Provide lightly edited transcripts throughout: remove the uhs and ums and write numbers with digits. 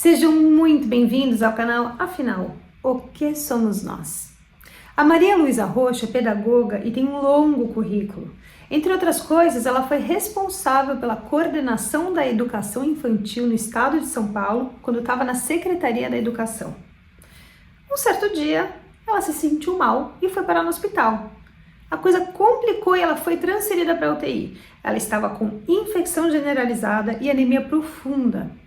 Sejam muito bem-vindos ao canal Afinal, o que somos nós? A Maria Luísa Roxo é pedagoga e tem um longo currículo. Entre outras coisas, ela foi responsável pela coordenação da educação infantil no estado de São Paulo, quando estava na Secretaria da Educação. Um certo dia, ela se sentiu mal e foi parar no hospital. A coisa complicou e ela foi transferida para a UTI. Ela estava com infecção generalizada e anemia profunda.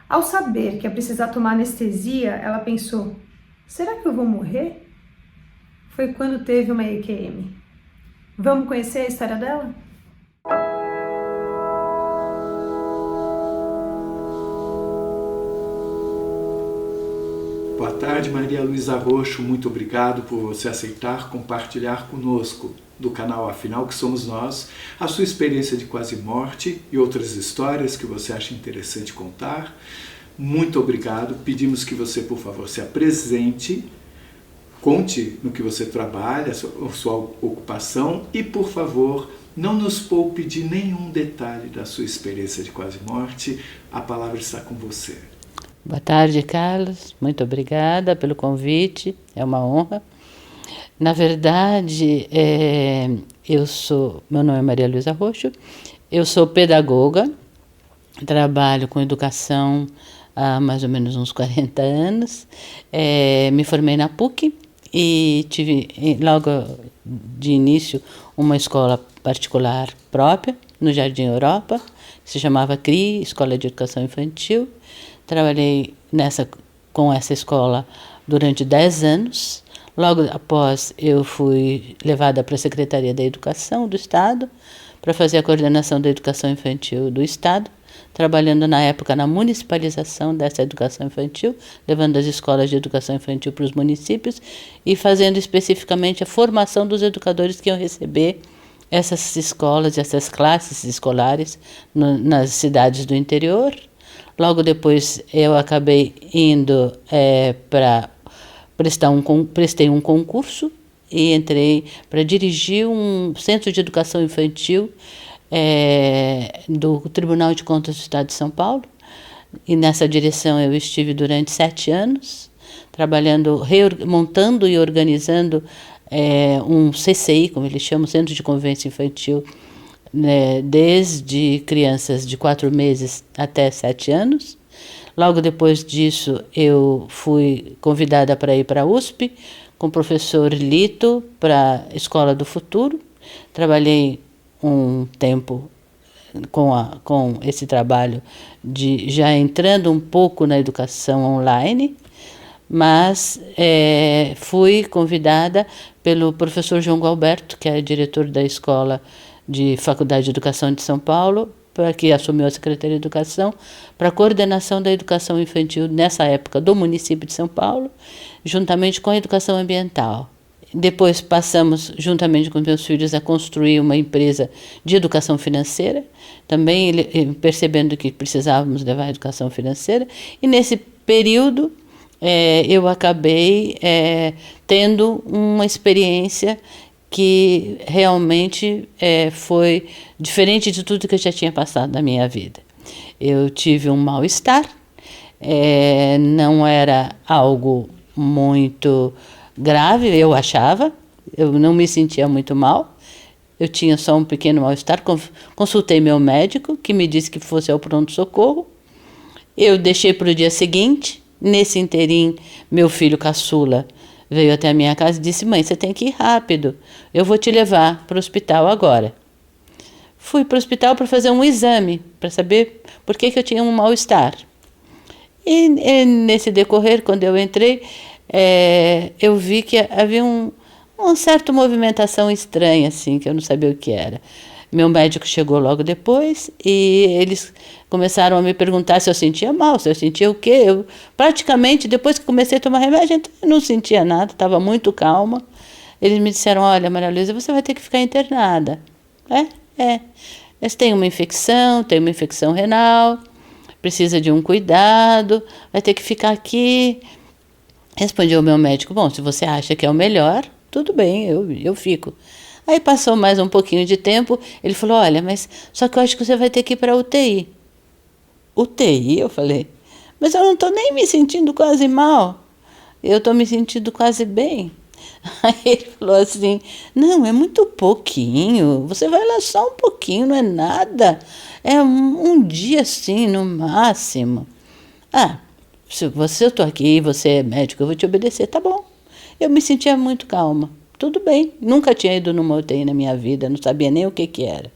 Ao saber que ia precisar tomar anestesia, ela pensou: será que eu vou morrer? Foi quando teve uma EQM. Vamos conhecer a história dela? Boa tarde, Maria Luísa Roxo. Muito obrigado por você aceitar compartilhar conosco, do canal Afinal, que somos nós, a sua experiência de quase morte e outras histórias que você acha interessante contar. Muito obrigado. Pedimos que você, por favor, se apresente, conte no que você trabalha, a sua ocupação e, por favor, não nos poupe de nenhum detalhe da sua experiência de quase morte. A palavra está com você. Boa tarde, Carlos. Muito obrigada pelo convite. É uma honra. Na verdade, meu nome é Maria Luísa Roxo, eu sou pedagoga, trabalho com educação há mais ou menos uns 40 anos, me formei na PUC e tive logo de início uma escola particular própria no Jardim Europa, que se chamava CRI, Escola de Educação Infantil. Trabalhei com essa escola durante 10 anos. Logo após, eu fui levada para a Secretaria da Educação do Estado para fazer a coordenação da educação infantil do Estado, trabalhando na época na municipalização dessa educação infantil, levando as escolas de educação infantil para os municípios e fazendo especificamente a formação dos educadores que iam receber essas escolas, essas classes escolares nas cidades do interior. Logo depois, eu acabei indo prestei um concurso e entrei para dirigir um centro de educação infantil do Tribunal de Contas do Estado de São Paulo. E nessa direção eu estive durante 7 anos, trabalhando, montando e organizando um CCI, como eles chamam, Centro de Convivência Infantil, desde crianças de 4 meses até 7 anos. Logo depois disso, eu fui convidada para ir para a USP com o professor Lito para a Escola do Futuro. Trabalhei um tempo com esse trabalho, já entrando um pouco na educação online, mas fui convidada pelo professor João Gualberto, que é diretor da Escola de Faculdade de Educação de São Paulo, que assumiu a Secretaria de Educação, para a coordenação da educação infantil, nessa época, do município de São Paulo, juntamente com a educação ambiental. Depois passamos, juntamente com meus filhos, a construir uma empresa de educação financeira, também percebendo que precisávamos levar a educação financeira, e nesse período eu acabei tendo uma experiência que realmente foi diferente de tudo que eu já tinha passado na minha vida. Eu tive um mal-estar, não era algo muito grave, eu achava, eu não me sentia muito mal, eu tinha só um pequeno mal-estar. Consultei meu médico, que me disse que fosse ao pronto-socorro. Eu deixei para o dia seguinte. Nesse interim, meu filho caçula veio até a minha casa e disse: mãe, você tem que ir rápido, eu vou te levar para o hospital agora. Fui para o hospital para fazer um exame, para saber por que eu tinha um mal-estar. E nesse decorrer, quando eu entrei, eu vi que havia uma certa movimentação estranha, assim, que eu não sabia o que era. Meu médico chegou logo depois e eles começaram a me perguntar se eu sentia mal, se eu sentia o quê. Eu, praticamente, depois que comecei a tomar remédio, então, eu não sentia nada, estava muito calma. Eles me disseram: olha, Maria Luísa, você vai ter que ficar internada. Você tem uma infecção renal, precisa de um cuidado, vai ter que ficar aqui. Respondeu o meu médico: bom, se você acha que é o melhor, tudo bem, eu fico. Aí passou mais um pouquinho de tempo, ele falou: olha, mas só que eu acho que você vai ter que ir para a UTI. UTI? Eu falei: mas eu não estou nem me sentindo quase mal, eu estou me sentindo quase bem. Aí ele falou assim, não, é muito pouquinho, você vai lá só um pouquinho, não é nada, é um dia assim, no máximo. Ah, se eu estou aqui, você é médico, eu vou te obedecer, tá bom. Eu me sentia muito calma, tudo bem, nunca tinha ido numa UTI na minha vida, não sabia nem o que era.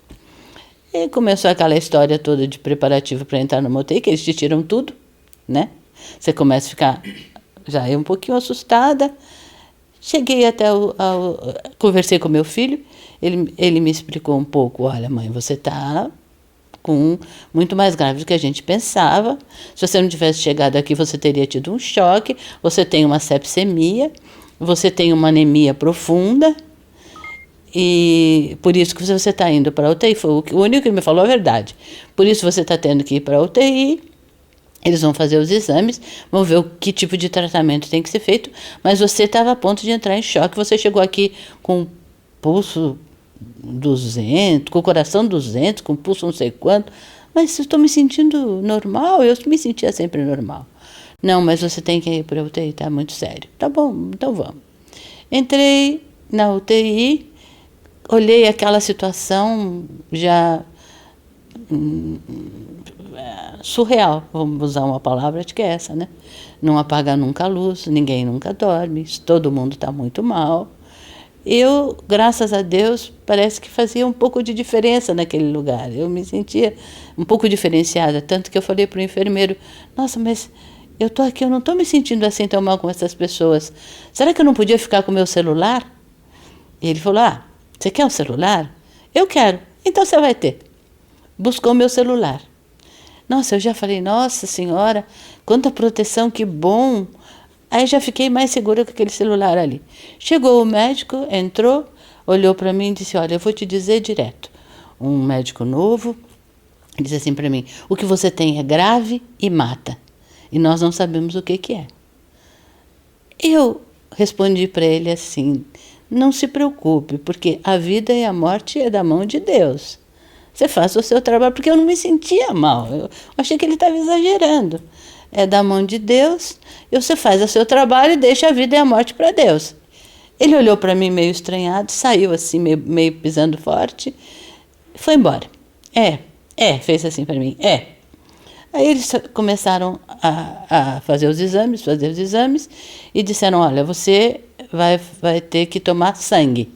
E começou aquela história toda de preparativo para entrar numa UTI, que eles te tiram tudo, né? Você começa a ficar já um pouquinho assustada. Cheguei até conversei com meu filho, ele me explicou um pouco, olha mãe, você está muito mais grave do que a gente pensava, se você não tivesse chegado aqui você teria tido um choque, você tem uma sepsemia, você tem uma anemia profunda, e por isso que você está indo para a UTI, foi o único que me falou a verdade, por isso você está tendo que ir para a UTI, eles vão fazer os exames, vão ver o que tipo de tratamento tem que ser feito, mas você estava a ponto de entrar em choque, você chegou aqui com pulso 200, com o coração 200, com pulso não sei quanto, mas eu estou me sentindo normal, eu me sentia sempre normal. Não, mas você tem que ir para a UTI, está muito sério. Tá bom, então vamos. Entrei na UTI, olhei aquela situação já surreal, vamos usar uma palavra que é essa, né? Não apaga nunca a luz, ninguém nunca dorme, todo mundo está muito mal. Eu, graças a Deus, parece que fazia um pouco de diferença naquele lugar. Eu me sentia um pouco diferenciada, tanto que eu falei para o enfermeiro, nossa, mas eu estou aqui, eu não estou me sentindo assim tão mal com essas pessoas. Será que eu não podia ficar com o meu celular? E ele falou, você quer um celular? Eu quero, então você vai ter. Buscou o meu celular. Nossa, eu já falei, nossa senhora, quanta proteção, que bom. Aí já fiquei mais segura com aquele celular ali. Chegou o médico, entrou, olhou para mim e disse, olha, eu vou te dizer direto. Um médico novo disse assim para mim, o que você tem é grave e mata. E nós não sabemos o que é. Eu respondi para ele assim, não se preocupe, porque a vida e a morte é da mão de Deus. Você faça o seu trabalho, porque eu não me sentia mal. Eu achei que ele estava exagerando. É da mão de Deus, e você faz o seu trabalho e deixa a vida e a morte para Deus. Ele olhou para mim meio estranhado, saiu assim, meio pisando forte, foi embora. Fez assim para mim, Aí eles começaram a fazer os exames, e disseram, olha, você vai ter que tomar sangue.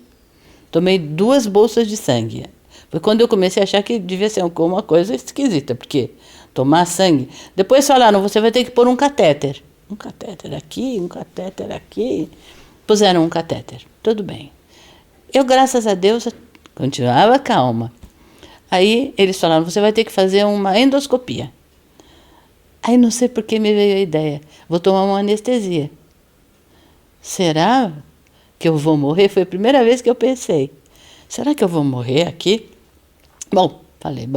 Tomei 2 bolsas de sangue. Foi quando eu comecei a achar que devia ser alguma coisa esquisita, porque tomar sangue. Depois falaram, você vai ter que pôr um catéter. Um catéter aqui, um catéter aqui. Puseram um catéter. Tudo bem. Eu, graças a Deus, continuava calma. Aí eles falaram, você vai ter que fazer uma endoscopia. Aí não sei por que me veio a ideia. Vou tomar uma anestesia. Será que eu vou morrer? Foi a primeira vez que eu pensei. Será que eu vou morrer aqui? Falei,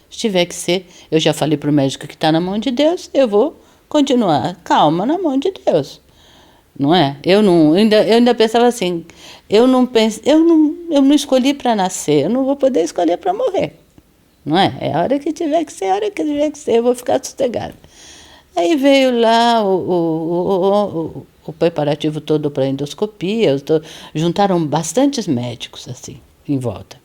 se tiver que ser, eu já falei para o médico que está na mão de Deus, eu vou continuar calma na mão de Deus. Não é? Eu ainda pensava assim, eu não escolhi para nascer, eu não vou poder escolher para morrer. Não é? É a hora que tiver que ser, eu vou ficar sossegada. Aí veio lá o preparativo todo para endoscopia, juntaram bastantes médicos assim, em volta.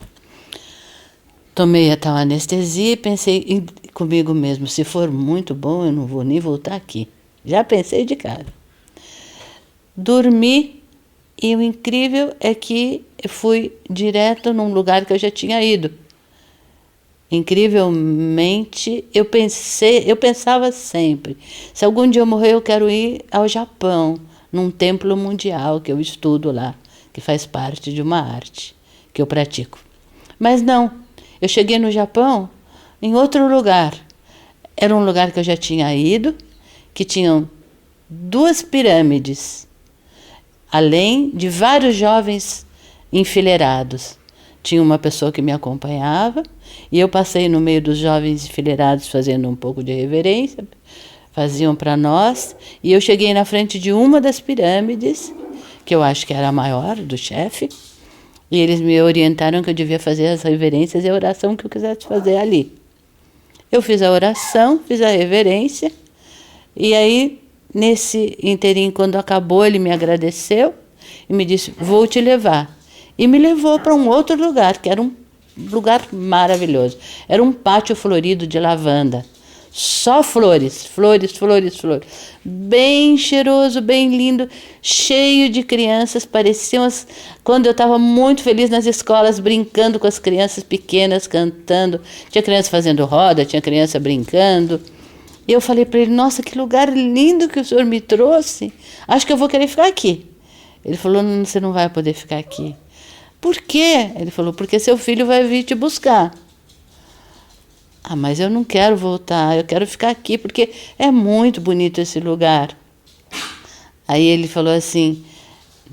Tomei a tal anestesia e pensei comigo mesmo, se for muito bom, eu não vou nem voltar aqui. Já pensei de cara. Dormi e o incrível é que eu fui direto num lugar que eu já tinha ido. Incrivelmente, eu pensava sempre, se algum dia eu morrer, eu quero ir ao Japão, num templo mundial que eu estudo lá, que faz parte de uma arte que eu pratico. Mas não, eu cheguei no Japão em outro lugar. Era um lugar que eu já tinha ido, que tinham 2 pirâmides, além de vários jovens enfileirados. Tinha uma pessoa que me acompanhava e eu passei no meio dos jovens enfileirados fazendo um pouco de reverência, faziam para nós, e eu cheguei na frente de uma das pirâmides, que eu acho que era a maior, do chefe, e eles me orientaram que eu devia fazer as reverências e a oração que eu quisesse fazer ali. Eu fiz a oração, fiz a reverência, E aí, nesse inteirinho, quando acabou, ele me agradeceu e me disse, vou te levar. E me levou para um outro lugar, que era um lugar maravilhoso. Era um pátio florido de lavanda. Só flores, flores, flores, flores. Bem cheiroso, bem lindo, cheio de crianças. Pareciam quando eu estava muito feliz nas escolas, brincando com as crianças pequenas, cantando. Tinha criança fazendo roda, tinha criança brincando. E eu falei para ele, nossa, que lugar lindo que o senhor me trouxe. Acho que eu vou querer ficar aqui. Ele falou, você não vai poder ficar aqui. Por quê? Ele falou, porque seu filho vai vir te buscar. Ah, mas eu não quero voltar, eu quero ficar aqui, porque é muito bonito esse lugar. Aí ele falou assim,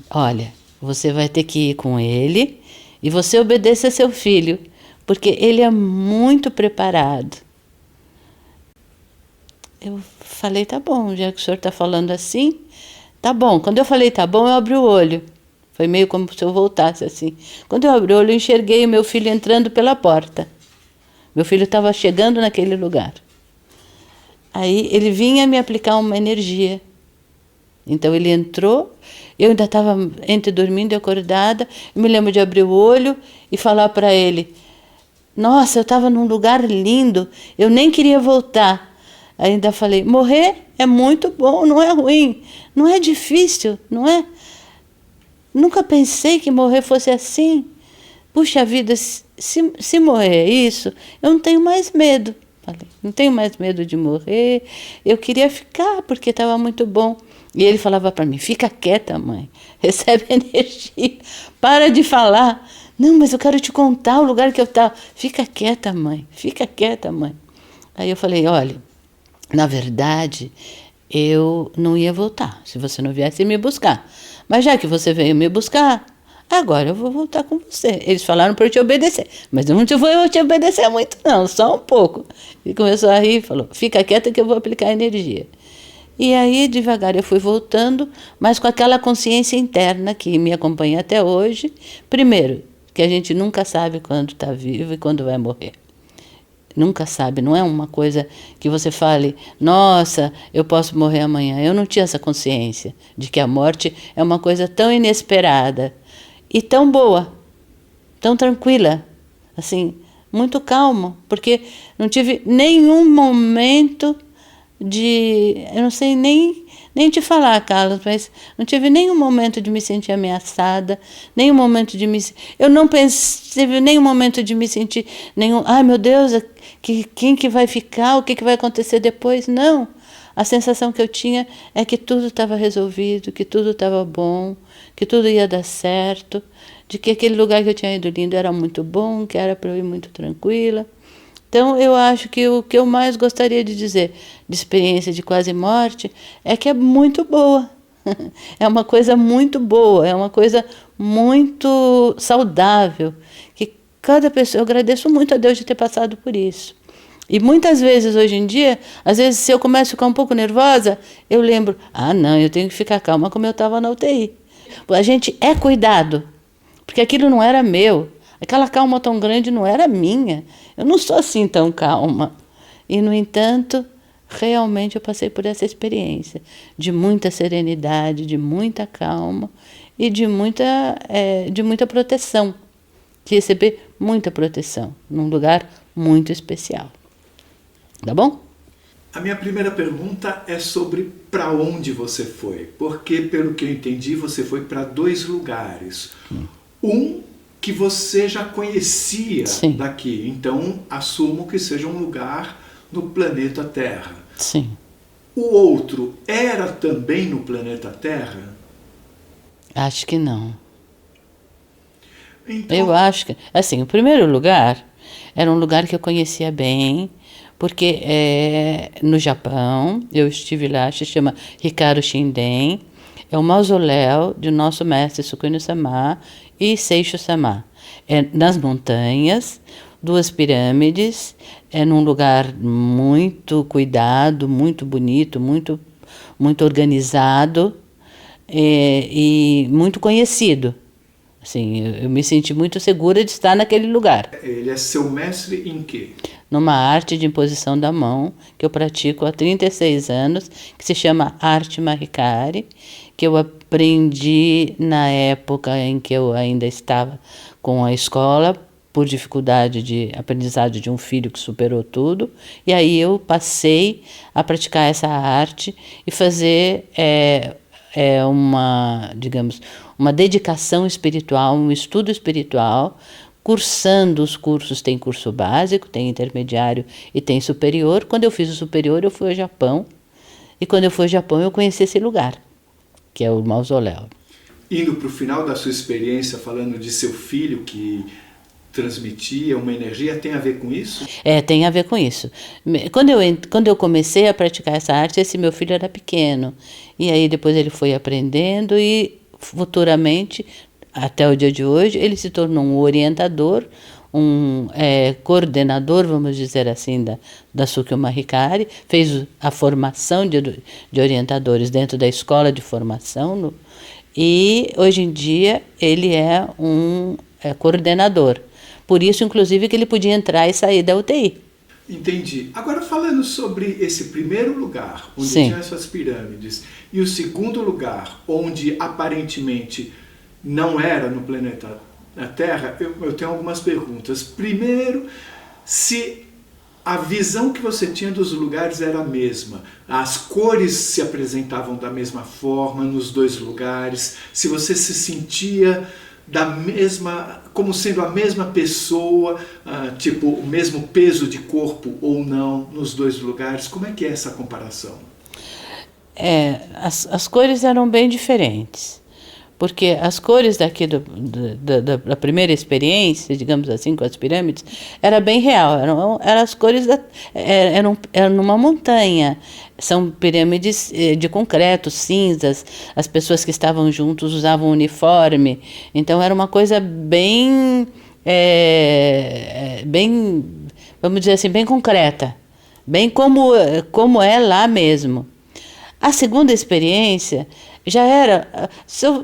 olha, você vai ter que ir com ele e você obedece a seu filho, porque ele é muito preparado. Eu falei, tá bom, já que o senhor está falando assim, tá bom. Quando eu falei tá bom, eu abri o olho. Foi meio como se eu voltasse assim. Quando eu abri o olho, eu enxerguei o meu filho entrando pela porta. Meu filho estava chegando naquele lugar. Aí ele vinha me aplicar uma energia. Então ele entrou, eu ainda estava entre dormindo e acordada. Eu me lembro de abrir o olho e falar para ele, nossa, eu estava num lugar lindo, eu nem queria voltar. Ainda falei, morrer é muito bom, não é ruim, não é difícil, não é? Nunca pensei que morrer fosse assim. Puxa vida, se morrer é isso, eu não tenho mais medo. Falei, não tenho mais medo de morrer, eu queria ficar porque estava muito bom. E ele falava para mim, fica quieta, mãe, recebe energia, para de falar. Não, mas eu quero te contar o lugar que eu estava. Fica quieta, mãe, fica quieta, mãe. Aí eu falei, olha, na verdade, eu não ia voltar, se você não viesse me buscar. Mas já que você veio me buscar, agora eu vou voltar com você. Eles falaram para eu te obedecer, mas eu não vou te obedecer muito não, só um pouco. E começou a rir e falou, fica quieta que eu vou aplicar energia. E aí, devagar, eu fui voltando, mas com aquela consciência interna que me acompanha até hoje. Primeiro, que a gente nunca sabe quando está vivo e quando vai morrer. Nunca sabe, não é uma coisa que você fale, nossa, eu posso morrer amanhã. Eu não tinha essa consciência de que a morte é uma coisa tão inesperada e tão boa, tão tranquila, assim, muito calmo, porque não tive nenhum momento eu não sei nem te falar, Carlos, mas não tive nenhum momento de me sentir ameaçada, nenhum momento eu não tive nenhum momento de me sentir ai meu Deus, quem que vai ficar, o que vai acontecer depois? Não, a sensação que eu tinha é que tudo estava resolvido, que tudo estava bom, que tudo ia dar certo, de que aquele lugar que eu tinha ido lindo era muito bom, que era para eu ir muito tranquila. Então, eu acho que o que eu mais gostaria de dizer de experiência de quase morte é que é muito boa. É uma coisa muito boa, é uma coisa muito saudável, que cada pessoa, eu agradeço muito a Deus de ter passado por isso. E muitas vezes, hoje em dia, às vezes se eu começo a ficar um pouco nervosa, eu lembro, não, eu tenho que ficar calma como eu estava na UTI. A gente é cuidado, porque aquilo não era meu. Aquela calma tão grande não era minha. Eu não sou assim tão calma. E, no entanto, realmente eu passei por essa experiência de muita serenidade, de muita calma e de muita proteção. De receber muita proteção num lugar muito especial. Tá bom? A minha primeira pergunta é sobre para onde você foi. Porque, pelo que eu entendi, você foi para 2 lugares. Um que você já conhecia Sim. daqui. Então, assumo que seja um lugar no planeta Terra. Sim. O outro era também no planeta Terra? Acho que não. Então, Eu acho que... Assim, o primeiro lugar era um lugar que eu conhecia bem, porque no Japão, eu estive lá, se chama Hikaru Shinden, é o mausoléu do nosso mestre Sukunu-sama e Seisho-sama. É nas montanhas, 2 pirâmides, é num lugar muito cuidado, muito bonito, muito, muito organizado e muito conhecido. Assim, eu me senti muito segura de estar naquele lugar. Ele é seu mestre em quê? numa arte de imposição da mão, que eu pratico há 36 anos, que se chama Arte Mahikari, que eu aprendi na época em que eu ainda estava com a escola, por dificuldade de aprendizado de um filho que superou tudo, e aí eu passei a praticar essa arte e fazer uma dedicação espiritual, um estudo espiritual, cursando os cursos. Tem curso básico, tem intermediário e tem superior. Quando eu fiz o superior, eu fui ao Japão, e quando eu fui ao Japão, eu conheci esse lugar, que é o mausoléu. Indo para o final da sua experiência, falando de seu filho que transmitia uma energia, tem a ver com isso? Tem a ver com isso. Quando eu comecei a praticar essa arte, esse meu filho era pequeno. E aí depois ele foi aprendendo e futuramente, até o dia de hoje, ele se tornou um orientador, um coordenador, vamos dizer assim, da Sukyo Mahikari, fez a formação de orientadores dentro da escola de formação, e hoje em dia ele é um coordenador. Por isso, inclusive, que ele podia entrar e sair da UTI. Entendi. Agora, falando sobre esse primeiro lugar, onde Sim. tinha essas pirâmides, e o segundo lugar, onde aparentemente não era no planeta Terra, eu tenho algumas perguntas. Primeiro, se a visão que você tinha dos lugares era a mesma, as cores se apresentavam da mesma forma nos dois lugares, se você se sentia como sendo a mesma pessoa, tipo o mesmo peso de corpo ou não nos dois lugares. Como é que é essa comparação? As cores eram bem diferentes, porque as cores daqui da primeira experiência, digamos assim, com as pirâmides, era bem real, eram as cores, eram numa montanha, são pirâmides de concreto, cinzas, as pessoas que estavam juntos usavam uniforme, então era uma coisa bem, vamos dizer assim, bem concreta, bem como é lá mesmo. A segunda experiência já era,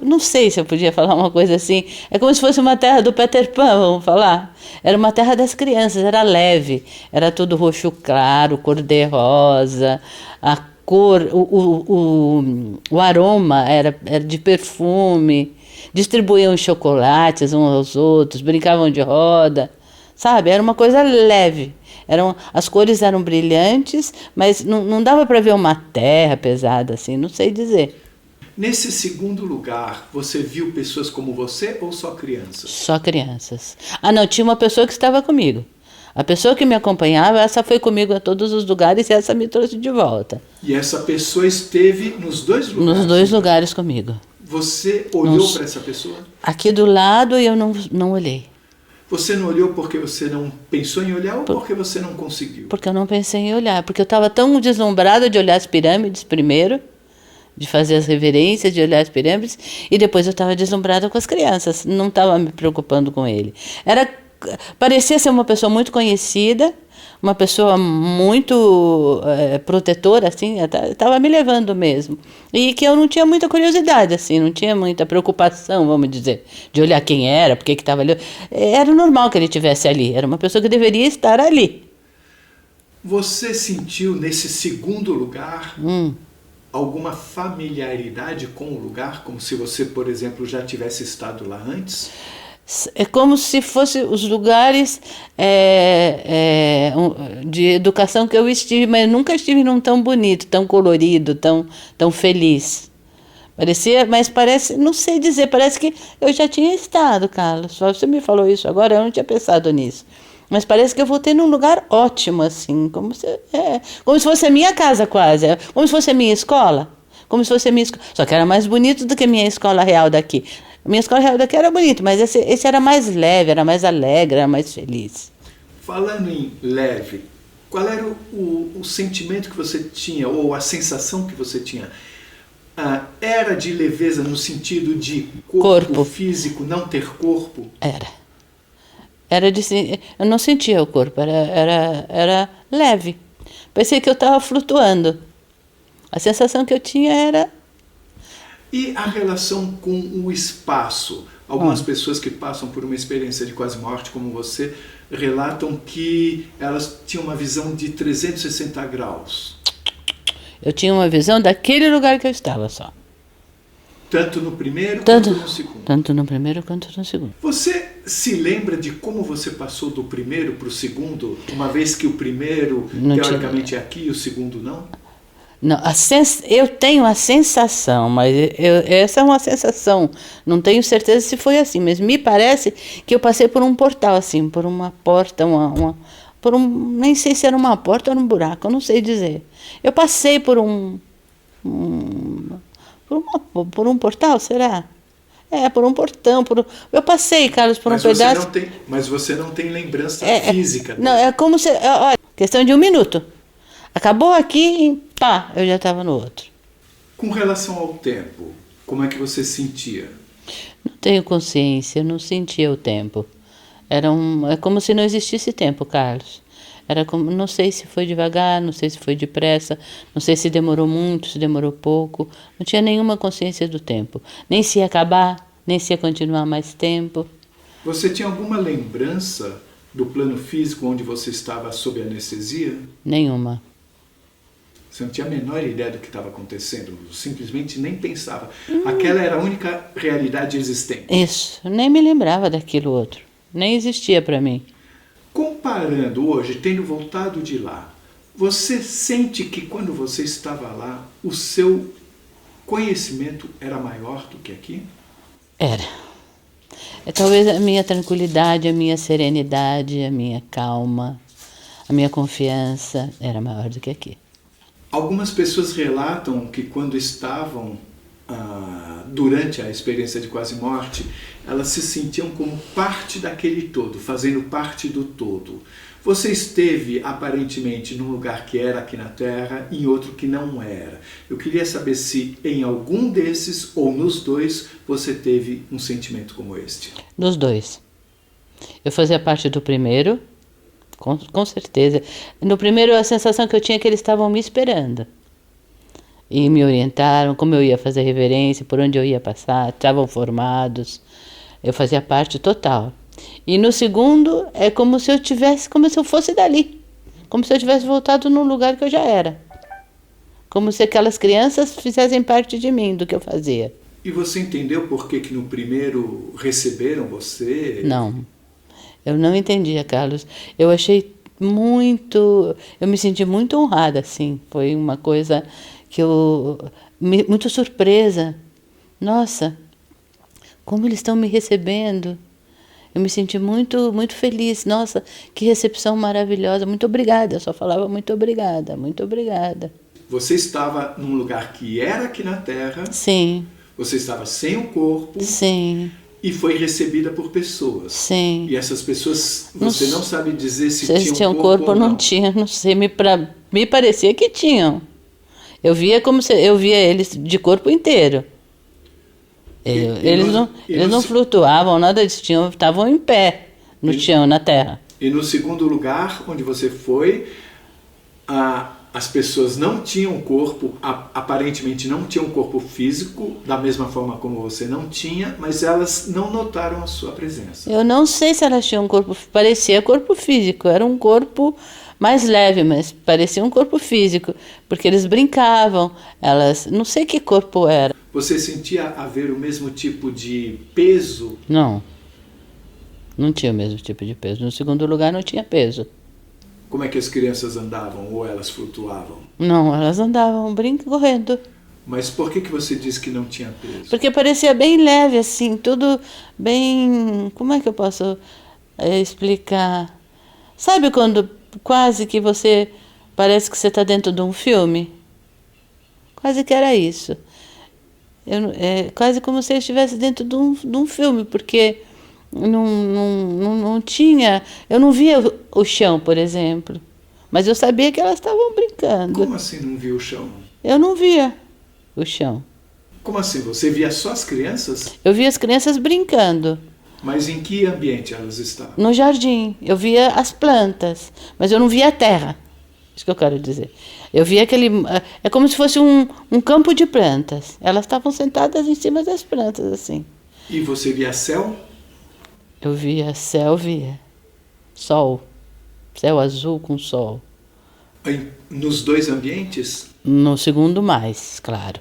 não sei se eu podia falar uma coisa assim, é como se fosse uma terra do Peter Pan, vamos falar. Era uma terra das crianças, era leve, era tudo roxo claro, cor-de-rosa, a cor, o aroma era de perfume, distribuíam chocolates uns aos outros, brincavam de roda, sabe? Era uma coisa leve. As cores eram brilhantes, mas não dava para ver uma terra pesada assim, não sei dizer. Nesse segundo lugar, você viu pessoas como você ou só crianças? Só crianças. Não, tinha uma pessoa que estava comigo. A pessoa que me acompanhava, essa foi comigo a todos os lugares e essa me trouxe de volta. E essa pessoa esteve nos dois lugares? Nos dois lugares comigo. Você olhou para essa pessoa? Aqui do lado e eu não olhei. Você não olhou porque você não pensou em olhar ou porque você não conseguiu? Porque eu não pensei em olhar, porque eu estava tão deslumbrada de olhar as pirâmides primeiro, de fazer as reverências, de olhar as pirâmides, e depois eu estava deslumbrada com as crianças, não estava me preocupando com ele. Parecia ser uma pessoa muito conhecida, uma pessoa muito protetora, assim, estava me levando mesmo. E que eu não tinha muita curiosidade, assim, não tinha muita preocupação, vamos dizer, de olhar quem era, por que estava ali. Era normal que ele estivesse ali, era uma pessoa que deveria estar ali. Você sentiu nesse segundo lugar alguma familiaridade com o lugar, como se você, por exemplo, já tivesse estado lá antes? É como se fossem os lugares de educação que eu estive, mas nunca estive num tão bonito, tão colorido, tão feliz. Mas parece, não sei dizer, parece que eu já tinha estado, Carlos. Só você me falou isso agora, eu não tinha pensado nisso. Mas parece que eu voltei num lugar ótimo, assim, como se fosse a minha casa quase, como se fosse a minha escola. Como se fosse a minha escola. Só que era mais bonito do que a minha escola real daqui. A minha escola real daqui era bonita, mas esse era mais leve, era mais alegre, era mais feliz. Falando em leve, qual era o sentimento que você tinha, ou a sensação que você tinha? Era de leveza no sentido de corpo físico, não ter corpo? Eu não sentia o corpo, era leve. Parecia que eu estava flutuando. A sensação que eu tinha era... E a relação com o espaço? Algumas pessoas que passam por uma experiência de quase morte, como você, relatam que elas tinham uma visão de 360 graus. Eu tinha uma visão daquele lugar que eu estava só. Tanto no primeiro quanto no segundo. Tanto no primeiro quanto no segundo. Você se lembra de como você passou do primeiro para o segundo, uma vez que o primeiro, Não teoricamente, é aqui e o segundo não? Não, eu tenho a sensação, mas essa é uma sensação. Não tenho certeza se foi assim, mas me parece que eu passei por um portal, assim, por uma porta, nem sei se era uma porta ou um buraco, eu não sei dizer. Eu passei por por um portal, será? Por um portão. Eu passei, Carlos, por Mas um pedaço. Mas você não tem lembrança física. Não, é como se. Olha, questão de 1 minuto. Acabou aqui e pá, eu já estava no outro. Com relação ao tempo, como é que você sentia? Não tenho consciência, eu não sentia o tempo. É como se não existisse tempo, Carlos. Não sei se foi devagar, não sei se foi depressa, não sei se demorou muito, se demorou pouco. Não tinha nenhuma consciência do tempo. Nem se ia acabar, nem se ia continuar mais tempo. Você tinha alguma lembrança do plano físico onde você estava sob anestesia? Nenhuma. Você não tinha a menor ideia do que estava acontecendo, simplesmente nem pensava. Aquela era a única realidade existente. Isso, nem me lembrava daquilo outro. Nem existia para mim. Comparando hoje, tendo voltado de lá, você sente que quando você estava lá, o seu conhecimento era maior do que aqui? Era. Talvez a minha tranquilidade, a minha serenidade, a minha calma, a minha confiança era maior do que aqui. Algumas pessoas relatam que quando estavam durante a experiência de quase morte, elas se sentiam como parte daquele todo, fazendo parte do todo. Você esteve aparentemente num lugar que era aqui na Terra e em outro que não era. Eu queria saber se em algum desses ou nos dois você teve um sentimento como este. Nos dois. Eu fazia parte do primeiro, com certeza. No primeiro, a sensação que eu tinha é que eles estavam me esperando. E me orientaram como eu ia fazer reverência, por onde eu ia passar, estavam formados. Eu fazia parte total. E no segundo, é como se eu fosse dali. Como se eu tivesse voltado num lugar que eu já era. Como se aquelas crianças fizessem parte de mim, do que eu fazia. E você entendeu por que no primeiro receberam você? Não. Eu não entendia, Carlos. Eu achei muito... Eu me senti muito honrada, assim. Foi uma coisa que muito surpresa. Nossa, como eles estão me recebendo. Eu me senti muito, muito feliz. Nossa, que recepção maravilhosa. Muito obrigada. Eu só falava muito obrigada, muito obrigada. Você estava num lugar que era aqui na Terra. Sim. Você estava sem o corpo. Sim. E foi recebida por pessoas. Sim. E essas pessoas, você não sabe dizer se tinham corpo ou não tinha, não sei. Me parecia que tinham. Eu via eles de corpo inteiro. Eles não flutuavam, nada disso, estavam em pé no chão, na terra. E no segundo lugar, onde você foi, as pessoas não tinham corpo, aparentemente não tinham corpo físico, da mesma forma como você não tinha, mas elas não notaram a sua presença. Eu não sei se elas tinham corpo, parecia corpo físico, era um corpo mais leve, mas parecia um corpo físico, porque eles brincavam, não sei que corpo era. Você sentia haver o mesmo tipo de peso? Não tinha o mesmo tipo de peso. No segundo lugar não tinha peso. Como é que as crianças andavam ou elas flutuavam? Não, elas andavam correndo. Mas por que você disse que não tinha peso? Porque parecia bem leve, assim, tudo bem... Como é que eu posso explicar? Sabe quando quase que parece que você está dentro de um filme? Quase que era isso. Quase como se eu estivesse dentro de um filme, porque não tinha... Eu não via o chão, por exemplo, mas eu sabia que elas estavam brincando. Como assim não via o chão? Eu não via o chão. Como assim? Você via só as crianças? Eu via as crianças brincando. Mas em que ambiente elas estavam? No jardim. Eu via as plantas, mas eu não via a terra. Isso que eu quero dizer. Eu via é como se fosse um campo de plantas. Elas estavam sentadas em cima das plantas, assim. E você via céu? Eu via céu, via. sol, céu azul com sol. Nos dois ambientes? No segundo mais, claro.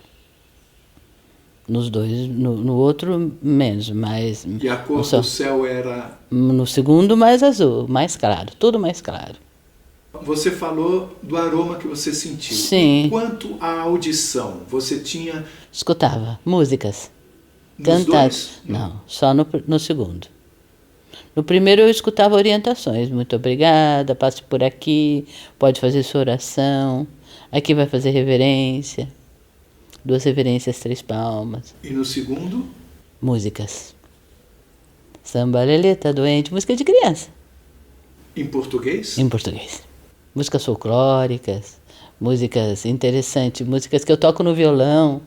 Nos dois, no outro menos, mas... E a cor do céu era? No segundo mais azul, mais claro, tudo mais claro. Você falou do aroma que você sentiu. Sim. Quanto à audição, você tinha... Escutava músicas. Nos dois? Não, só no segundo. No primeiro eu escutava orientações. Muito obrigada, passe por aqui, pode fazer sua oração. Aqui vai fazer reverência. 2 reverências, 3 palmas. E no segundo? Músicas. Samba lelê, tá doente. Música de criança. Em português? Em português. Músicas folclóricas, músicas interessantes, músicas que eu toco no violão,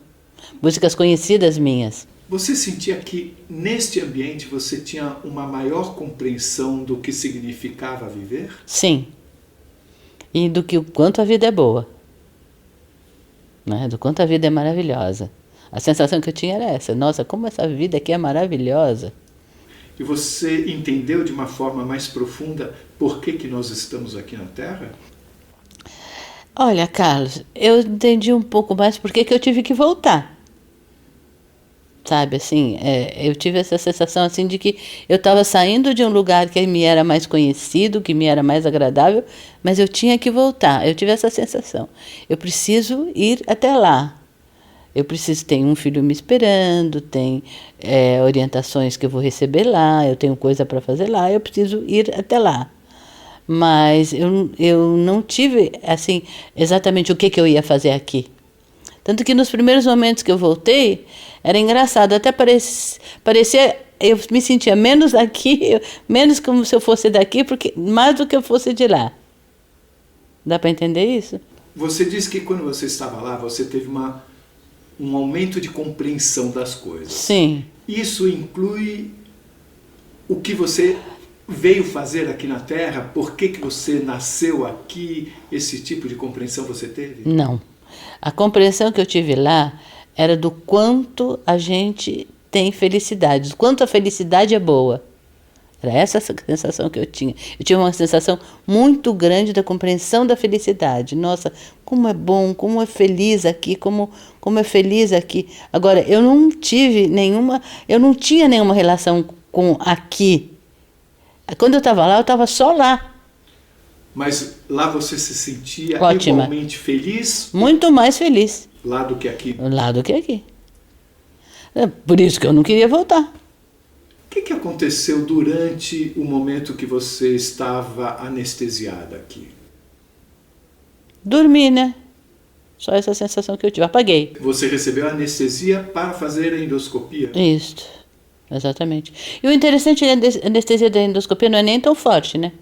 músicas conhecidas minhas. Você sentia que neste ambiente você tinha uma maior compreensão do que significava viver? Sim. E do que o quanto a vida é boa. Né? Do quanto a vida é maravilhosa. A sensação que eu tinha era essa. Nossa, como essa vida aqui é maravilhosa. E você entendeu de uma forma mais profunda por que nós estamos aqui na Terra? Olha, Carlos, eu entendi um pouco mais por que eu tive que voltar. Sabe, assim, eu tive essa sensação assim de que eu estava saindo de um lugar que me era mais conhecido, que me era mais agradável, mas eu tinha que voltar. Eu tive essa sensação. Eu preciso ir até lá. Eu preciso, tem um filho me esperando, tem orientações que eu vou receber lá, eu tenho coisa para fazer lá, eu preciso ir até lá. Mas eu não tive, assim, exatamente o que eu ia fazer aqui. Tanto que nos primeiros momentos que eu voltei, era engraçado, até parecia, eu me sentia menos aqui, menos como se eu fosse daqui, porque mais do que eu fosse de lá. Dá para entender isso? Você disse que quando você estava lá, você teve um aumento de compreensão das coisas. Sim. Isso inclui o que você veio fazer aqui na Terra? Por que você nasceu aqui? Esse tipo de compreensão você teve? Não. A compreensão que eu tive lá era do quanto a gente tem felicidade, do quanto a felicidade é boa. Era essa a sensação que eu tinha. Eu tinha uma sensação muito grande da compreensão da felicidade. Nossa, como é bom, como é feliz aqui, como é feliz aqui. Agora, eu não tinha nenhuma relação com aqui. Quando eu estava lá, eu estava só lá. Mas lá você se sentia Ótima. Igualmente feliz? Muito mais feliz. Lá do que aqui? Lá do que aqui. É por isso que eu não queria voltar. O que aconteceu durante o momento que você estava anestesiada aqui? Dormi, né? Só essa sensação que eu tive. Apaguei. Você recebeu anestesia para fazer a endoscopia? Isso, exatamente. E o interessante é que a anestesia da endoscopia não é nem tão forte, né?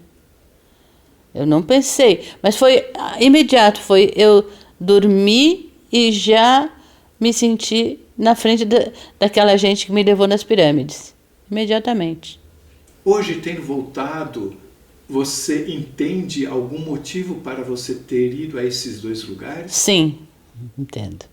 Eu não pensei, mas foi imediato. Eu dormi e já me senti na frente daquela gente que me levou nas pirâmides. Imediatamente. Hoje, tendo voltado, você entende algum motivo para você ter ido a esses 2 lugares? Sim, entendo.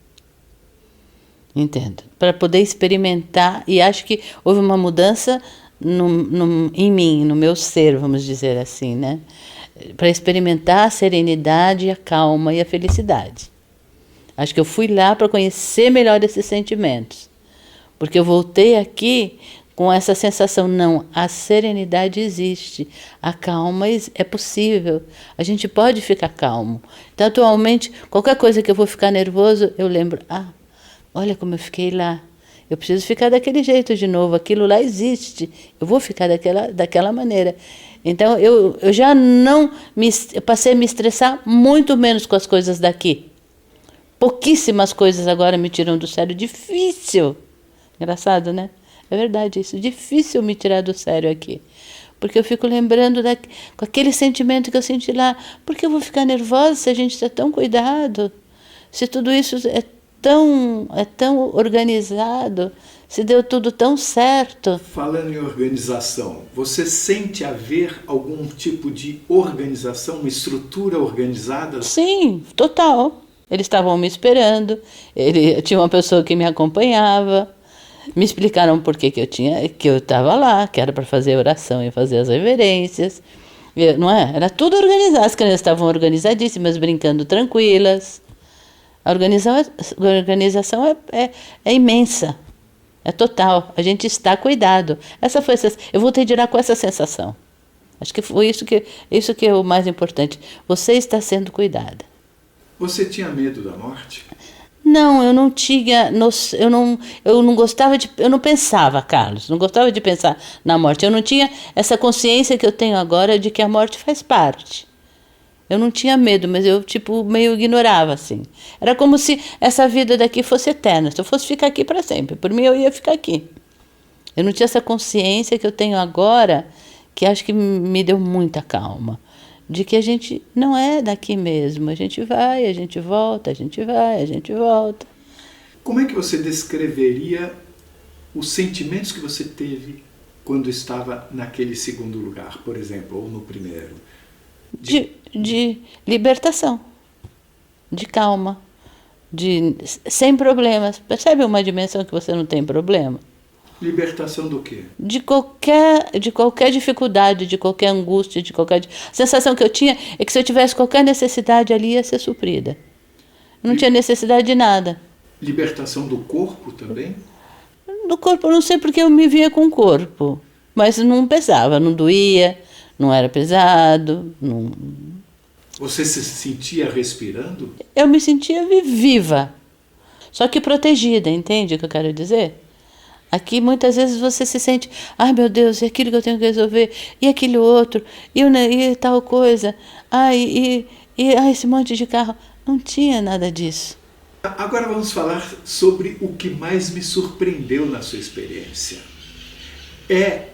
Entendo. Para poder experimentar, e acho que houve uma mudança em mim, no meu ser, vamos dizer assim, né? Para experimentar a serenidade, a calma e a felicidade. Acho que eu fui lá para conhecer melhor esses sentimentos. Porque eu voltei aqui com essa sensação, não, a serenidade existe, a calma é possível, a gente pode ficar calmo. Então, atualmente, qualquer coisa que eu vou ficar nervoso, eu lembro, olha como eu fiquei lá, eu preciso ficar daquele jeito de novo, aquilo lá existe, eu vou ficar daquela maneira. Então, eu já eu passei a me estressar muito menos com as coisas daqui. Pouquíssimas coisas agora me tiram do sério, difícil. Engraçado, né? É verdade isso, difícil me tirar do sério aqui. Porque eu fico lembrando com aquele sentimento que eu senti lá. Por que eu vou ficar nervosa se a gente está tão cuidado? Se tudo isso é tão organizado, se deu tudo tão certo. Falando em organização, você sente haver algum tipo de organização, uma estrutura organizada? Sim, total. Eles estavam me esperando, tinha uma pessoa que me acompanhava. Me explicaram por que eu estava lá, que era para fazer oração e fazer as reverências. Não é? Era tudo organizado. As crianças estavam organizadíssimas, brincando tranquilas. A organização é imensa, é total. A gente está cuidado. Eu voltei de lá com essa sensação. Acho que foi isso que é o mais importante. Você está sendo cuidada. Você tinha medo da morte? Não, eu não tinha, eu não gostava eu não pensava, Carlos, não gostava de pensar na morte. Eu não tinha essa consciência que eu tenho agora de que a morte faz parte. Eu não tinha medo, mas eu meio ignorava, assim. Era como se essa vida daqui fosse eterna. Se eu fosse ficar aqui para sempre, por mim eu ia ficar aqui. Eu não tinha essa consciência que eu tenho agora, que acho que me deu muita calma. De que a gente não é daqui mesmo. A gente vai, a gente volta, a gente vai, a gente volta. Como é que você descreveria os sentimentos que você teve quando estava naquele segundo lugar, por exemplo, ou no primeiro? De libertação, de calma, sem problemas. Percebe uma dimensão que você não tem problema? Libertação do quê? De qualquer dificuldade, de qualquer angústia, A sensação que eu tinha é que se eu tivesse qualquer necessidade ali ia ser suprida. Eu não tinha necessidade de nada. Libertação do corpo também? Do corpo, eu não sei porque eu me via com o corpo, mas não pesava, não doía, não era pesado. Não... Você se sentia respirando? Eu me sentia viva, só que protegida, entende o que eu quero dizer? Aqui muitas vezes você se sente, ai meu Deus, e aquilo que eu tenho que resolver, e aquele outro, e tal coisa, esse monte de carro. Não tinha nada disso. Agora vamos falar sobre o que mais me surpreendeu na sua experiência. É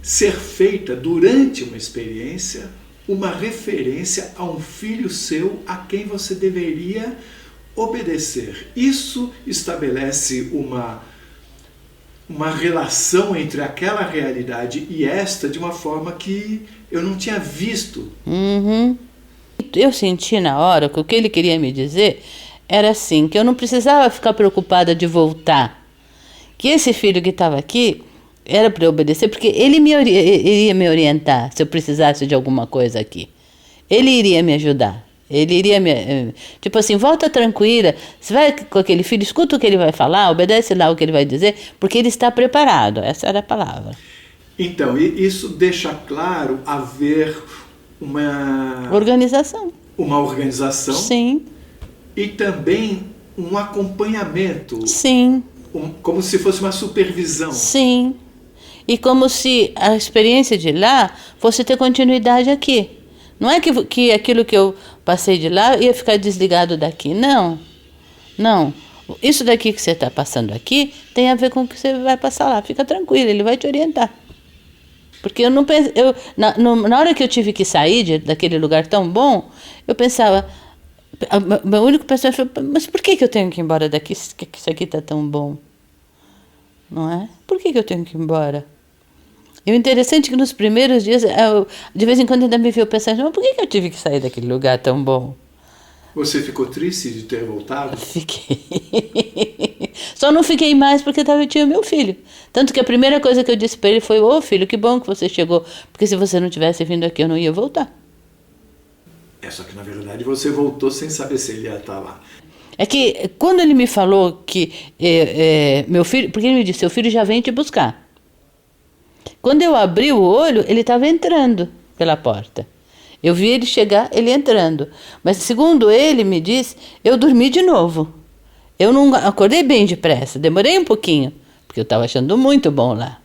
ser feita durante uma experiência uma referência a um filho seu a quem você deveria obedecer. Isso estabelece uma relação entre aquela realidade e esta de uma forma que eu não tinha visto. Uhum. Eu senti na hora que o que ele queria me dizer era assim, que eu não precisava ficar preocupada de voltar. Que esse filho que estava aqui era para eu obedecer, porque ele iria me orientar se eu precisasse de alguma coisa aqui. Ele iria me ajudar. Ele iria tipo assim, volta tranquila, você vai com aquele filho, escuta o que ele vai falar, obedece lá o que ele vai dizer, porque ele está preparado. Essa era a palavra. Então, isso deixa claro haver uma organização. Uma organização. Sim. E também um acompanhamento. Sim. Como se fosse uma supervisão. Sim. E como se a experiência de lá fosse ter continuidade aqui. Não é que aquilo que eu passei de lá ia ficar desligado daqui. Não. Não. Isso daqui que você está passando aqui tem a ver com o que você vai passar lá. Fica tranquilo, ele vai te orientar. Porque eu não penso, na hora que eu tive que sair daquele lugar tão bom, eu pensava, meu único pensamento foi, mas por que eu tenho que ir embora daqui se isso aqui está tão bom? Não é? Por que eu tenho que ir embora? E o interessante é que nos primeiros dias, de vez em quando ainda me viu pensando, mas por que eu tive que sair daquele lugar tão bom? Você ficou triste de ter voltado? Fiquei. Só não fiquei mais porque eu tinha meu filho. Tanto que a primeira coisa que eu disse para ele foi, ô filho, que bom que você chegou, porque se você não tivesse vindo aqui eu não ia voltar. Só que na verdade você voltou sem saber se ele ia estar lá. É que quando ele me falou que meu filho, porque ele me disse, seu filho já vem te buscar. Quando eu abri o olho, ele estava entrando pela porta. Eu vi ele chegar, ele entrando. Mas segundo ele me disse, eu dormi de novo. Eu não acordei bem depressa, demorei um pouquinho, porque eu estava achando muito bom lá.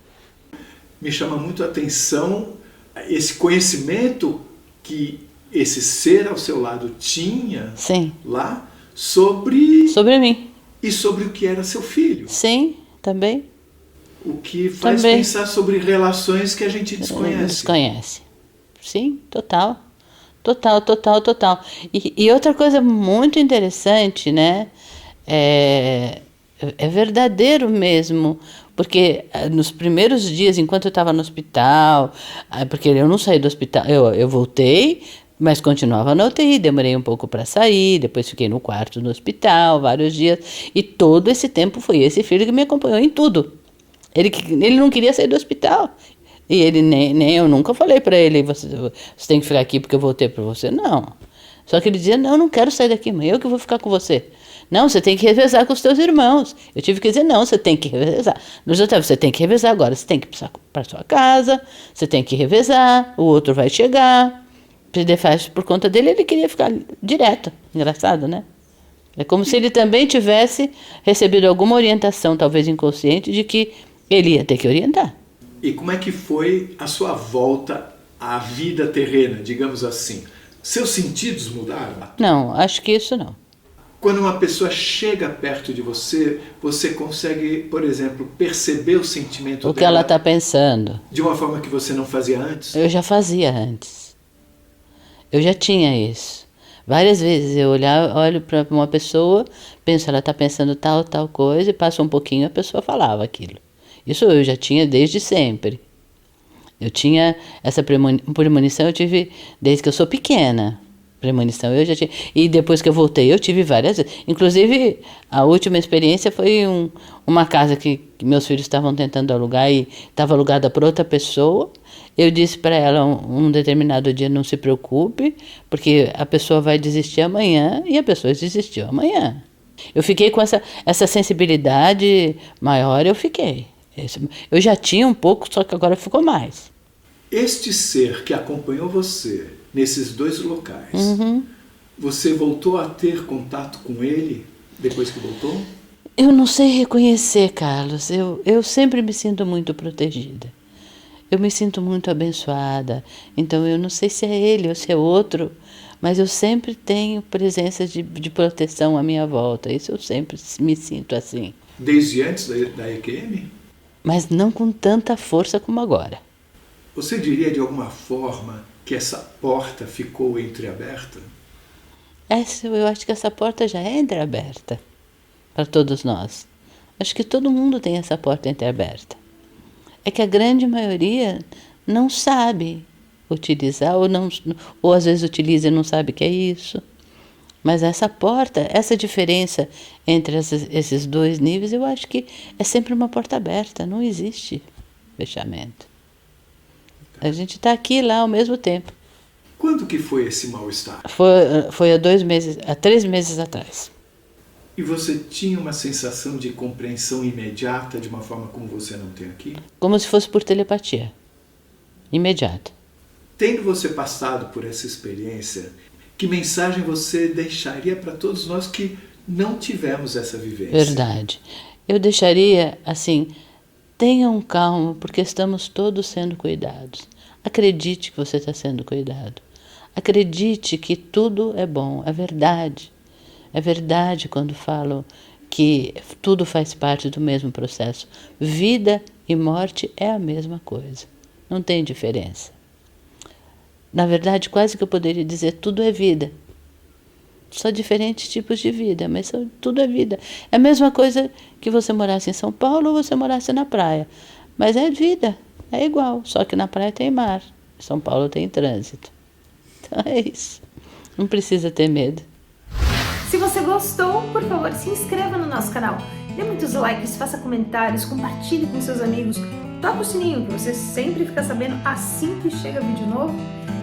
Me chama muito a atenção esse conhecimento que esse ser ao seu lado tinha. Sim. Lá sobre mim. E sobre o que era seu filho. Sim, também. O que faz também pensar sobre relações que a gente desconhece. Desconhece. Sim, total. Total. E outra coisa muito interessante, né? É verdadeiro mesmo. Porque nos primeiros dias, enquanto eu estava no hospital, porque eu não saí do hospital, eu voltei, mas continuava na UTI, demorei um pouco para sair, depois fiquei no quarto no hospital, vários dias, e todo esse tempo foi esse filho que me acompanhou em tudo. Ele não queria sair do hospital, E ele nem eu nunca falei para ele, você tem que ficar aqui porque eu voltei para você. Não. Só que ele dizia, não, eu não quero sair daqui, mãe, eu que vou ficar com você. Não, você tem que revezar com os teus irmãos. Eu tive que dizer, não, você tem que revezar. Você tem que revezar agora, você tem que ir para sua casa, você tem que revezar, o outro vai chegar. Ele faz por conta dele, ele queria ficar direto. Engraçado, né? É como se ele também tivesse recebido alguma orientação, talvez inconsciente, de que ele ia ter que orientar. E como é que foi a sua volta à vida terrena, digamos assim? Seus sentidos mudaram? Não, acho que isso não. Quando uma pessoa chega perto de você, você consegue, por exemplo, perceber o sentimento dela? O que ela está pensando. De uma forma que você não fazia antes? Eu já fazia antes. Eu já tinha isso. Várias vezes eu olho para uma pessoa, penso, ela está pensando tal coisa, e passa um pouquinho a pessoa falava aquilo. Isso eu já tinha desde sempre. Eu tinha essa premonição, eu tive desde que eu sou pequena. Premonição eu já tinha. E depois que eu voltei, eu tive várias vezes. Inclusive, a última experiência foi uma casa que meus filhos estavam tentando alugar e estava alugada por outra pessoa. Eu disse para ela um determinado dia, não se preocupe, porque a pessoa vai desistir amanhã, e a pessoa desistiu amanhã. Eu fiquei com essa sensibilidade maior, eu fiquei. Eu já tinha um pouco, só que agora ficou mais. Este ser que acompanhou você nesses dois locais, você voltou a ter contato com ele depois que voltou? Eu não sei reconhecer, Carlos. Eu sempre me sinto muito protegida. Eu me sinto muito abençoada. Então eu não sei se é ele ou se é outro, mas eu sempre tenho presença de proteção à minha volta. Isso eu sempre me sinto assim. Desde antes da EQM? Mas não com tanta força como agora. Você diria de alguma forma que essa porta ficou entreaberta? Eu acho que essa porta já é entreaberta para todos nós. Acho que todo mundo tem essa porta entreaberta. É que a grande maioria não sabe utilizar, ou às vezes utiliza e não sabe que é isso. Mas essa porta, essa diferença entre esses dois níveis, eu acho que é sempre uma porta aberta, não existe fechamento. A gente está aqui e lá ao mesmo tempo. Quando que foi esse mal-estar? Foi há 3 meses atrás. E você tinha uma sensação de compreensão imediata de uma forma como você não tem aqui? Como se fosse por telepatia. Imediata. Tendo você passado por essa experiência, que mensagem você deixaria para todos nós que não tivemos essa vivência? Verdade. Eu deixaria assim, tenham calma, porque estamos todos sendo cuidados. Acredite que você está sendo cuidado. Acredite que tudo é bom, é verdade. É verdade quando falo que tudo faz parte do mesmo processo. Vida e morte é a mesma coisa. Não tem diferença. Na verdade, quase que eu poderia dizer tudo é vida. Só diferentes tipos de vida, mas tudo é vida. É a mesma coisa que você morasse em São Paulo ou você morasse na praia. Mas é vida, é igual. Só que na praia tem mar, em São Paulo tem trânsito. Então é isso. Não precisa ter medo. Se você gostou, por favor, se inscreva no nosso canal. Dê muitos likes, faça comentários, compartilhe com seus amigos. Toca o sininho que você sempre fica sabendo assim que chega vídeo novo.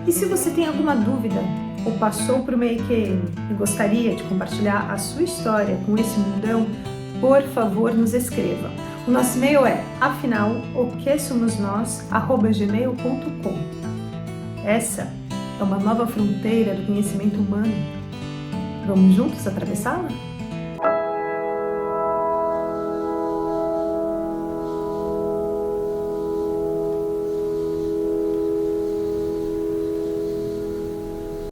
E se você tem alguma dúvida ou passou por uma EQM e gostaria de compartilhar a sua história com esse mundão, por favor, nos escreva. O nosso e-mail é afinal.oquesomosnós@gmail.com. Essa é uma nova fronteira do conhecimento humano. Vamos juntos atravessá-la?